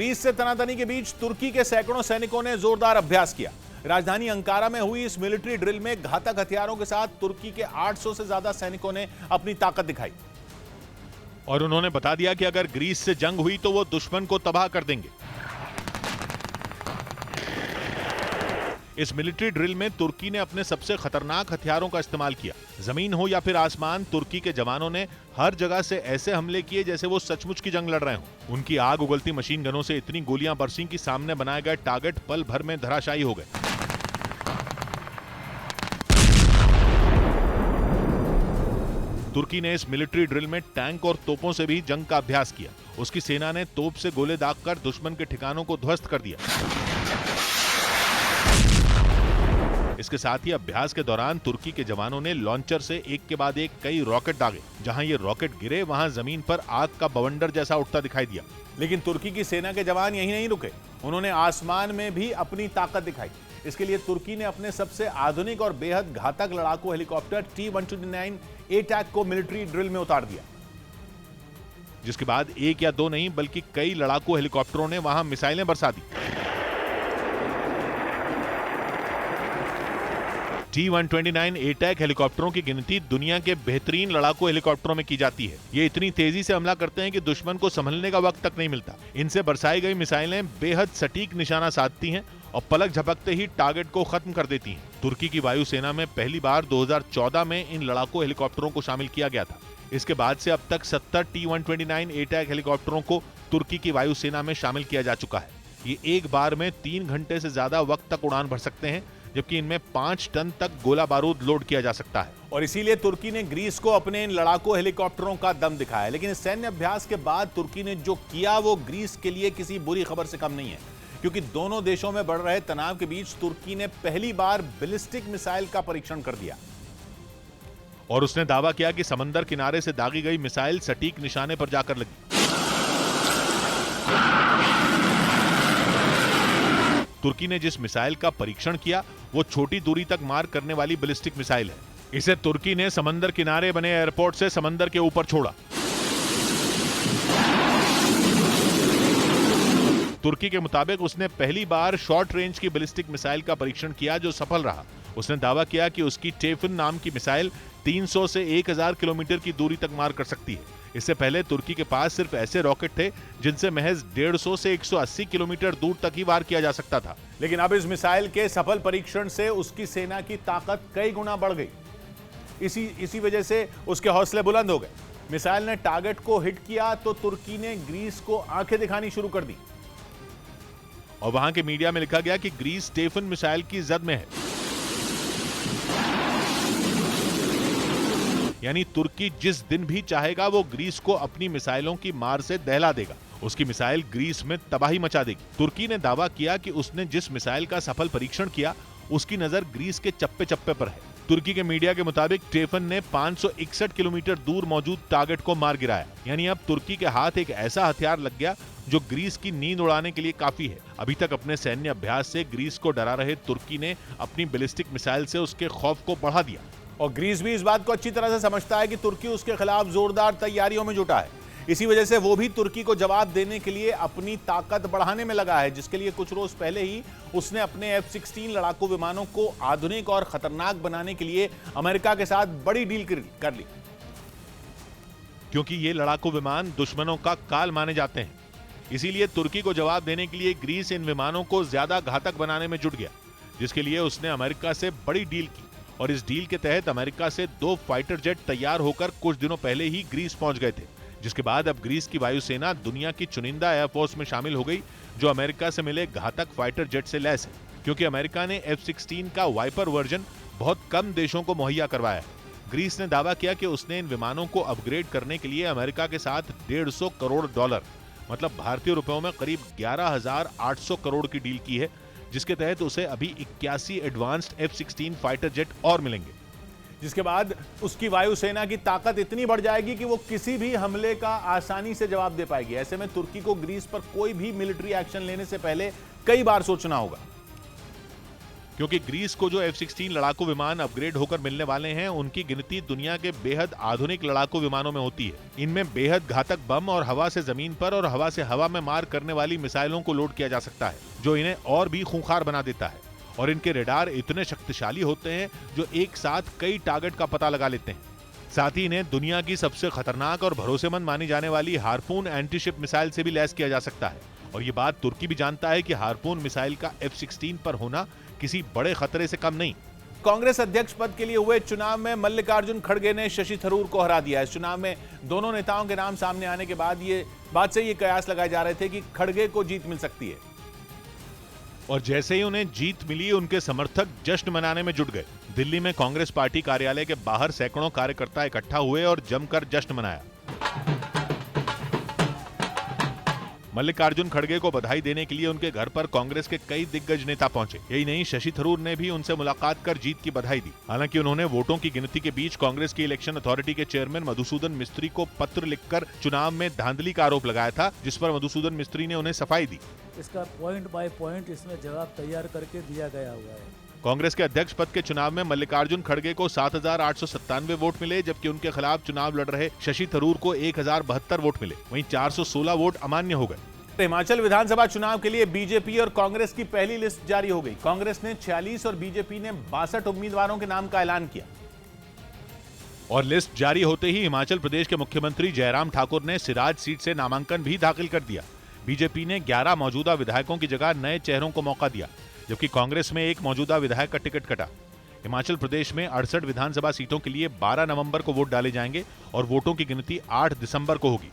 Greece से तनातनी के बीच तुर्की के सैकड़ों सैनिकों ने जोरदार अभ्यास किया। राजधानी अंकारा में हुई इस मिलिट्री ड्रिल में घातक हथियारों के साथ तुर्की के 800 से ज्यादा सैनिकों ने अपनी ताकत दिखाई और उन्होंने बता दिया कि अगर ग्रीस से जंग हुई तो वो दुश्मन को तबाह कर देंगे। इस मिलिट्री ड्रिल में तुर्की ने अपने सबसे खतरनाक हथियारों का इस्तेमाल किया। जमीन हो या फिर आसमान, तुर्की के जवानों ने हर जगह से ऐसे हमले किए जैसे वो सचमुच की जंग लड़ रहे हों। उनकी आग उगलती मशीन गनों से इतनी गोलियां बरसीं कि सामने बनाए गए टारगेट पल भर में धराशायी हो गए। तुर्की ने इस मिलिट्री ड्रिल में टैंक और तोपों से भी जंग का अभ्यास किया। उसकी सेना ने तोप से गोले दागकर दुश्मन के ठिकानों को ध्वस्त कर दिया। इसके साथ ही अभ्यास के दौरान तुर्की के जवानों ने लॉन्चर से एक के बाद एक कई रॉकेट दागे। जहां ये रॉकेट गिरे वहां जमीन पर आग का बवंडर जैसा उठता दिखाई दिया। लेकिन तुर्की की सेना के जवान यहीं नहीं रुके, उन्होंने आसमान में भी अपनी ताकत दिखाई। इसके लिए तुर्की ने अपने सबसे आधुनिक और बेहद घातक लड़ाकू हेलीकॉप्टर T-129 A-TAC को मिलिट्री ड्रिल में उतार दिया, जिसके बाद एक या दो नहीं बल्कि कई लड़ाकू हेलीकॉप्टरों ने वहां मिसाइलें बरसा दी। T-129 A-TAC हेलीकॉप्टरों की गिनती दुनिया के बेहतरीन लड़ाकू हेलीकॉप्टरों में की जाती है। ये इतनी तेजी से हमला करते हैं कि दुश्मन को संभलने का वक्त तक नहीं मिलता। इनसे बरसाई गई मिसाइलें बेहद सटीक निशाना साधती हैं और पलक झपकते ही टारगेट को खत्म कर देती हैं। तुर्की की वायुसेना में पहली बार 2014 में इन लड़ाकू हेलीकॉप्टरों को शामिल किया गया था। इसके बाद से अब तक 70 T-129 A-TAC हेलीकॉप्टरों को तुर्की की वायुसेना में शामिल किया जा चुका है। ये एक बार में 3 घंटे से ज्यादा वक्त तक उड़ान भर सकते हैं, जबकि इनमें 5 टन तक गोला बारूद लोड किया जा सकता है। और इसीलिए तुर्की ने ग्रीस को अपने इन लड़ाकू हेलीकॉप्टरों का दम दिखाया। लेकिन इस सैन्य अभ्यास के बाद तुर्की ने जो किया वो ग्रीस के लिए किसी बुरी खबर से कम नहीं है, क्योंकि दोनों देशों में बढ़ रहे तनाव के बीच तुर्की ने पहली बार बैलिस्टिक मिसाइल का परीक्षण कर दिया और उसने दावा किया कि समंदर किनारे से दागी गई मिसाइल सटीक निशाने पर जाकर लगी। तुर्की ने जिस मिसाइल का परीक्षण किया वो छोटी दूरी तक मार करने वाली बैलिस्टिक मिसाइल है। इसे तुर्की ने समंदर किनारे बने एयरपोर्ट से समंदर के ऊपर छोड़ा। तुर्की के मुताबिक उसने पहली बार शॉर्ट रेंज की बैलिस्टिक मिसाइल का परीक्षण किया जो सफल रहा। उसने दावा किया कि उसकी टेफन नाम की मिसाइल 300 से 1000 किलोमीटर की दूरी तक मार कर सकती है। इससे पहले तुर्की के पास सिर्फ ऐसे रॉकेट थे जिनसे महज 150 से 180 किलोमीटर दूर तक ही वार किया जा सकता था। लेकिन अब इस मिसाइल के सफल परीक्षण से उसकी सेना की ताकत कई गुना बढ़ गई। इसी वजह से उसके हौसले बुलंद हो गए। मिसाइल ने टारगेट को हिट किया तो तुर्की ने ग्रीस को आंखें दिखानी शुरू कर दी और वहां के मीडिया में लिखा गया कि ग्रीस टेफन मिसाइल की जद में है। यानी तुर्की जिस दिन भी चाहेगा वो ग्रीस को अपनी मिसाइलों की मार से दहला देगा। उसकी मिसाइल ग्रीस में तबाही मचा देगी। तुर्की ने दावा किया कि उसने जिस मिसाइल का सफल परीक्षण किया उसकी नजर ग्रीस के चप्पे चप्पे पर है। तुर्की के मीडिया के मुताबिक टेफन ने 561 किलोमीटर दूर मौजूद टारगेट को मार गिराया। यानी अब तुर्की के हाथ एक ऐसा हथियार लग गया जो ग्रीस की नींद उड़ाने के लिए काफी है। अभी तक अपने सैन्य अभ्यास से ग्रीस को डरा रहे तुर्की ने अपनी बैलिस्टिक मिसाइल से उसके खौफ को बढ़ा दिया। और ग्रीस भी इस बात को अच्छी तरह से समझता है कि तुर्की उसके खिलाफ जोरदार तैयारियों में जुटा है। इसी वजह से वो भी तुर्की को जवाब देने के लिए अपनी ताकत बढ़ाने में लगा है, जिसके लिए कुछ रोज पहले ही उसने अपने F-16 लड़ाकू विमानों को आधुनिक और खतरनाक बनाने के लिए अमेरिका के साथ बड़ी डील कर ली। क्योंकि ये लड़ाकू विमान दुश्मनों का काल माने जाते हैं, इसीलिए तुर्की को जवाब देने के लिए ग्रीस इन विमानों को ज्यादा घातक बनाने में जुट गया, जिसके लिए उसने अमेरिका से बड़ी डील की। और इस डील के तहत अमेरिका से 2 फाइटर जेट तैयार होकर कुछ दिनों पहले ही ग्रीस पहुंच गए थे, जिसके बाद अब ग्रीस की वायुसेना दुनिया की चुनिंदा एयरफोर्स में शामिल हो गई जो अमेरिका से मिले घातक फाइटर जेट से लैस है। क्योंकि अमेरिका ने F-16 का वाइपर वर्जन बहुत कम देशों को मुहैया करवाया है। ग्रीस ने दावा किया कि उसने इन विमानों को अपग्रेड करने के लिए अमेरिका के साथ $150 करोड़ मतलब भारतीय रुपयों में करीब 11,800 करोड़ की डील की है, जिसके तहत उसे अभी 81 एडवांस्ड F-16 फाइटर जेट और मिलेंगे, जिसके बाद उसकी वायुसेना की ताकत इतनी बढ़ जाएगी कि वो किसी भी हमले का आसानी से जवाब दे पाएगी। ऐसे में तुर्की को ग्रीस पर कोई भी मिलिट्री एक्शन लेने से पहले कई बार सोचना होगा। क्योंकि ग्रीस को जो F-16 लड़ाकू विमान अपग्रेड होकर मिलने वाले हैं, उनकी गिनती दुनिया के बेहद आधुनिक लड़ाकू विमानों में होती है। इनमें बेहद घातक बम और हवा से जमीन पर और हवा से हवा में मार करने वाली मिसाइलों को लोड किया जा सकता है, जो इन्हें और भी खूंखार बना देता है। और इनके रेडार इतने शक्तिशाली होते हैं जो एक साथ कई टारगेट का पता लगा लेते हैं। साथ ही इन्हें दुनिया की सबसे खतरनाक और भरोसेमंद मानी जाने वाली हार्पून एंटीशिप मिसाइल से भी लैस किया जा सकता है। और ये बात तुर्की भी जानता है कि हार्पून मिसाइल का F-16 पर होना किसी बड़े खतरे से कम नहीं। कांग्रेस अध्यक्ष पद के लिए हुए चुनाव में मल्लिकार्जुन खड़गे ने शशि थरूर को हरा दिया। इस चुनाव में दोनों नेताओं के नाम सामने आने के बाद ये कयास लगाए जा रहे थे कि खड़गे को जीत मिल सकती है। और जैसे ही उन्हें जीत मिली, उनके समर्थक जश्न मनाने में जुट गए। दिल्ली में कांग्रेस पार्टी कार्यालय के बाहर सैकड़ों कार्यकर्ता इकट्ठा हुए और जमकर जश्न मनाया। मल्लिकार्जुन खड़गे को बधाई देने के लिए उनके घर पर कांग्रेस के कई दिग्गज नेता पहुंचे। यही नहीं, शशि थरूर ने भी उनसे मुलाकात कर जीत की बधाई दी। हालांकि उन्होंने वोटों की गिनती के बीच कांग्रेस की इलेक्शन अथॉरिटी के चेयरमैन मधुसूदन मिस्त्री को पत्र लिखकर चुनाव में धांधली का आरोप लगाया था, जिस पर मधुसूदन मिस्त्री ने उन्हें सफाई दी। इसका पॉइंट बाय पॉइंट इसमें जवाब तैयार करके दिया गया हुआ है। कांग्रेस के अध्यक्ष पद के चुनाव में मल्लिकार्जुन खड़गे को 7,897 वोट मिले, जबकि उनके खिलाफ चुनाव लड़ रहे शशि थरूर को 1,072 वोट मिले। वहीं 416 वोट अमान्य हो गए। हिमाचल विधानसभा चुनाव के लिए बीजेपी और कांग्रेस की पहली लिस्ट जारी हो गई। कांग्रेस ने 46 और बीजेपी ने 62 उम्मीदवारों के नाम का ऐलान किया। और लिस्ट जारी होते ही हिमाचल प्रदेश के मुख्यमंत्री जयराम ठाकुर ने सिराज सीट से नामांकन भी दाखिल कर दिया। बीजेपी ने 11 मौजूदा विधायकों की जगह नए चेहरों को मौका दिया, जबकि कांग्रेस में एक मौजूदा विधायक का टिकट कटा। हिमाचल प्रदेश में 68 विधानसभा सीटों के लिए 12 नवंबर को वोट डाले जाएंगे और वोटों की गिनती 8 दिसंबर को होगी।